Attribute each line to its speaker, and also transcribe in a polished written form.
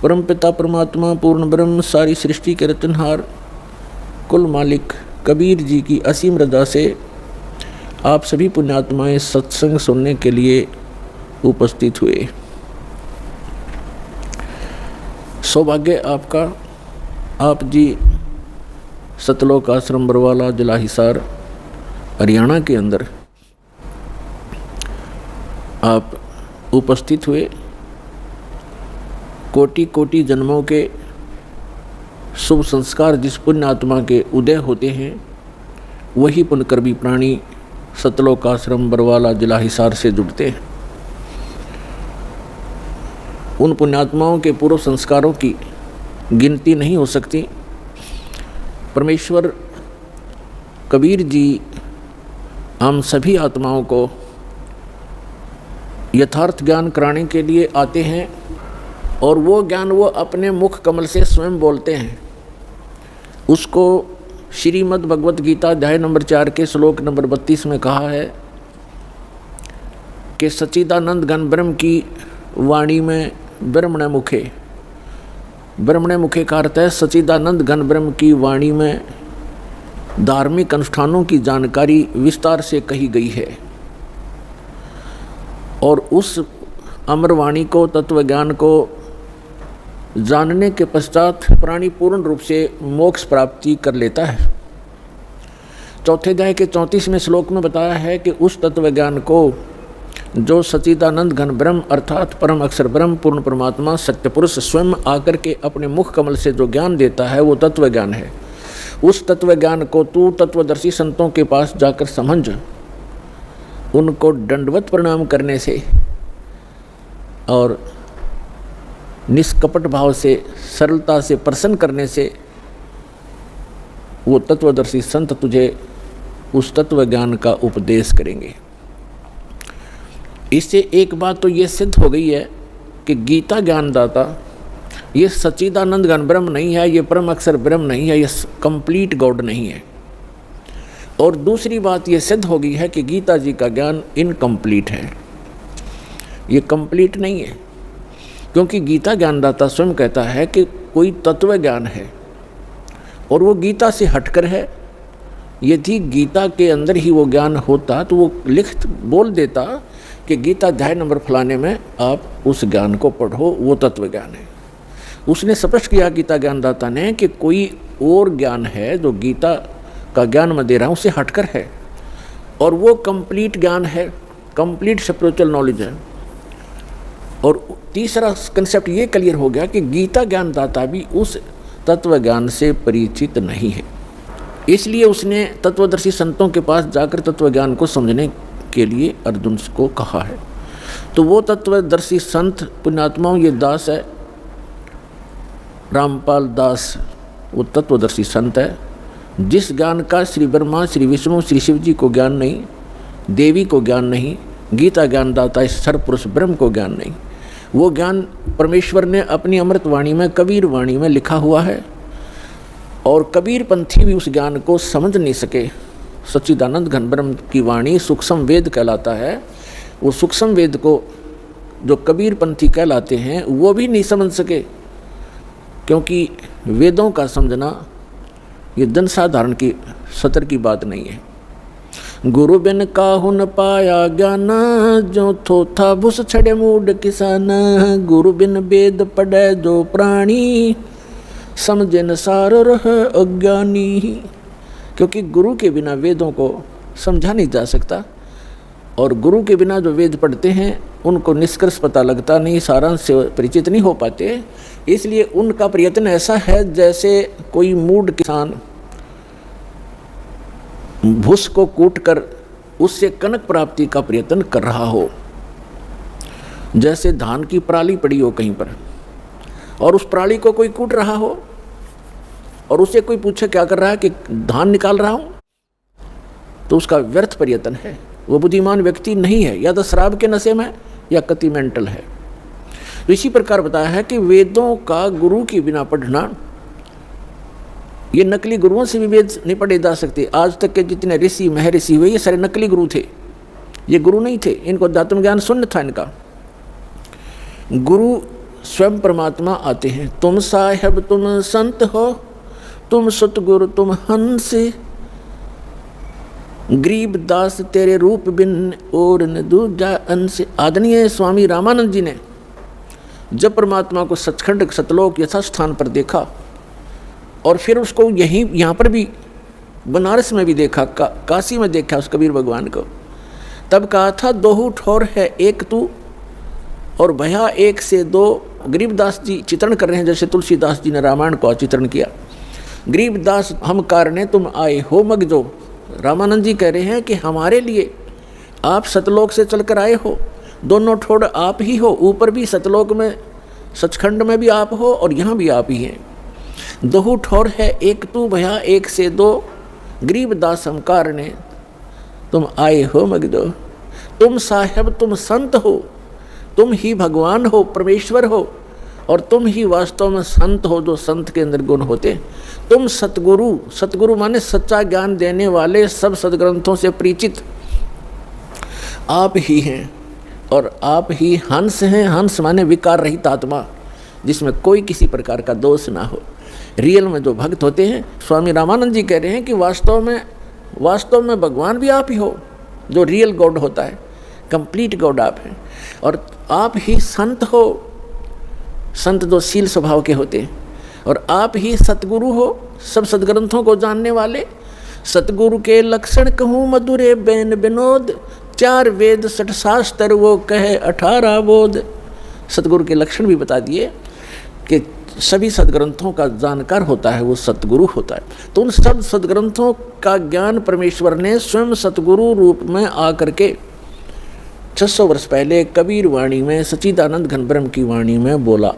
Speaker 1: परमपिता परमात्मा पूर्ण ब्रह्म सारी सृष्टि के रचनहार कुल मालिक कबीर जी की असीम रजा से आप सभी पुण्यात्माएं सत्संग सुनने के लिए उपस्थित हुए। सौभाग्य आपका, आप जी सतलोक आश्रम बरवाला जिला हिसार हरियाणा के अंदर आप उपस्थित हुए। कोटि कोटि जन्मों के शुभ संस्कार जिस पुण्य आत्मा के उदय होते हैं वही पुण्यकर्मी प्राणी सतलोक आश्रम बरवाला जिला हिसार से जुड़ते हैं। उन पुण्यात्माओं के पूर्व संस्कारों की गिनती नहीं हो सकती। परमेश्वर कबीर जी हम सभी आत्माओं को यथार्थ ज्ञान कराने के लिए आते हैं और वो ज्ञान वो अपने मुख कमल से स्वयं बोलते हैं। उसको श्रीमद् भगवत गीता अध्याय नंबर 4 के श्लोक नंबर 32 में कहा है कि सच्चिदानंद घन ब्रह्म की वाणी में ब्रह्मण मुखे, ब्रह्मण मुखे का अर्थ है सच्चिदानंद घन ब्रह्म की वाणी में धार्मिक अनुष्ठानों की जानकारी विस्तार से कही गई है और उस अमरवाणी को, तत्व ज्ञान को जानने के पश्चात प्राणी पूर्ण रूप से मोक्ष प्राप्ति कर लेता है। चौथे अध्याय के 34वें श्लोक में बताया है कि उस तत्व ज्ञान को जो सच्चिदानंद घन ब्रह्म अर्थात परम अक्षर ब्रह्म पूर्ण परमात्मा सत्य पुरुष स्वयं आकर के अपने मुख कमल से जो ज्ञान देता है वो तत्व ज्ञान है। उस तत्व ज्ञान को तू तत्वदर्शी संतों के पास जाकर समझ, उनको दंडवत प्रणाम करने से और निष्कपट भाव से सरलता से प्रसन्न करने से वो तत्वदर्शी संत तुझे उस तत्व ज्ञान का उपदेश करेंगे। इससे एक बात तो ये सिद्ध हो गई है कि गीता ज्ञानदाता ये सच्चिदानंद घन ब्रह्म नहीं है, ये परम अक्षर ब्रह्म नहीं है, ये कंप्लीट गॉड नहीं है। और दूसरी बात ये सिद्ध हो गई है कि गीता जी का ज्ञान इनकम्प्लीट है, ये कंप्लीट नहीं है। क्योंकि गीता ज्ञानदाता स्वयं कहता है कि कोई तत्व ज्ञान है और वो गीता से हटकर है। यदि गीता के अंदर ही वो ज्ञान होता तो वो लिख बोल देता कि गीता अध्याय नंबर फलाने में आप उस ज्ञान को पढ़ो, वो तत्व ज्ञान है। उसने स्पष्ट किया गीता ज्ञानदाता ने कि कोई और ज्ञान है जो गीता का ज्ञान मैं दे रहा हूँ उससे हटकर है और वो कंप्लीट ज्ञान है, कंप्लीट स्पिरिचुअल नॉलेज है। और तीसरा कंसेप्ट ये क्लियर हो गया कि गीता ज्ञानदाता भी उस तत्व ज्ञान से परिचित नहीं है, इसलिए उसने तत्वदर्शी संतों के पास जाकर तत्व ज्ञान को समझने के लिए अर्जुन को कहा है। तो वो तत्वदर्शी संत पुण्यात्माओं ये दास है, रामपाल दास वो तत्वदर्शी संत है जिस ज्ञान का श्री ब्रह्मा श्री विष्णु श्री शिव जी को ज्ञान नहीं, देवी को ज्ञान नहीं, गीता ज्ञानदाता इस सर्वपुरुष ब्रह्म को ज्ञान नहीं। वो ज्ञान परमेश्वर ने अपनी अमृत वाणी में कबीर वाणी में लिखा हुआ है और कबीर पंथी भी उस ज्ञान को समझ नहीं सके। सच्चिदानंद घन ब्रह्म की वाणी सूक्ष्म वेद कहलाता है, वो सूक्ष्म वेद को जो कबीर पंथी कहलाते हैं वो भी नहीं समझ सके, क्योंकि वेदों का समझना ये जन साधारण की सतर की बात नहीं है। गुरु बिन काहू न पाया ज्ञान, जो थोथा भुस छड़े मूड किसान। गुरु बिन वेद पढ़े जो प्राणी, समझे न सार रह अज्ञानी। क्योंकि गुरु के बिना वेदों को समझा नहीं जा सकता और गुरु के बिना जो वेद पढ़ते हैं उनको निष्कर्ष पता लगता नहीं, सारांश से परिचित नहीं हो पाते। इसलिए उनका प्रयत्न ऐसा है जैसे कोई मूढ़ किसान भूस को कूटकर उससे कनक प्राप्ति का प्रयत्न कर रहा हो। जैसे धान की पराली पड़ी हो कहीं पर और उस पराली को कोई कूट रहा हो और उससे कोई पूछे क्या कर रहा है कि धान निकाल रहा हूं, तो उसका व्यर्थ प्रयत्न है। वो बुद्धिमान व्यक्ति नहीं है, या तो शराब के नशे में या कति मेंटल है। तो इसी प्रकार बताया है कि वेदों का गुरु के बिना पढ़ना, ये नकली गुरुओं से भी वेद नहीं पढ़े जा सकते। आज तक के जितने ऋषि महर्षि हुए ये सारे नकली गुरु थे, ये गुरु नहीं थे। इनको अध्यात्म ज्ञान शून्य था। इनका गुरु स्वयं परमात्मा आते हैं। तुम साहेब तुम संत हो, तुम सतगुरु तुम हंस, गरीब दास तेरे रूप बिन और न दूजा अंश। आदरणीय स्वामी रामानंद जी ने जब परमात्मा को सचखंड सतलोक यथास्थान पर देखा और फिर उसको यहाँ पर भी बनारस में भी देखा, काशी में देखा उस कबीर भगवान को, तब कहा था दोहू ठोर है एक तू और भया एक से दो। गरीबदास जी चित्रण कर रहे हैं जैसे तुलसीदास जी ने रामायण को चित्रण किया। गरीबदास हम कारणे तुम आए हो मगजो। रामानंद जी कह रहे हैं कि हमारे लिए आप सतलोक से चलकर आए हो, दोनों ठोड़ आप ही हो, ऊपर भी सतलोक में सचखंड में भी आप हो और यहाँ भी आप ही हैं। दोहू ठोर है एक तू भया एक से दो, गरीबदास हम कारणे तुम आए हो मगजो। तुम साहेब तुम संत हो, तुम ही भगवान हो, परमेश्वर हो, और तुम ही वास्तव में संत हो जो संत के अंदर गुण होते। तुम सतगुरु, सतगुरु माने सच्चा ज्ञान देने वाले, सब सदग्रंथों से परिचित आप ही हैं। और आप ही हंस हैं। हंस माने विकार रहित आत्मा जिसमें कोई किसी प्रकार का दोष ना हो। रियल में जो भक्त होते हैं, स्वामी रामानंद जी कह रहे हैं कि वास्तव में भगवान भी आप ही हो, जो रियल गॉड होता है, कंप्लीट गॉड आप हैं। और आप ही संत हो, संत जो शील स्वभाव के होते हैं। और आप ही सतगुरु हो, सब सदग्रंथों को जानने वाले। सतगुरु के लक्षण कहूँ मधुरे बैन विनोद, 4 वेद 6 शास्त्र वो कहे 18 बोध। सतगुरु के लक्षण भी बता दिए कि सभी सदग्रंथों का जानकार होता है वो सतगुरु होता है। तो उन सब सदग्रंथों का ज्ञान परमेश्वर ने स्वयं सतगुरु रूप में आकर के 600 वर्ष पहले कबीर वाणी में, सच्चिदानंद घन ब्रह्म की वाणी में बोला।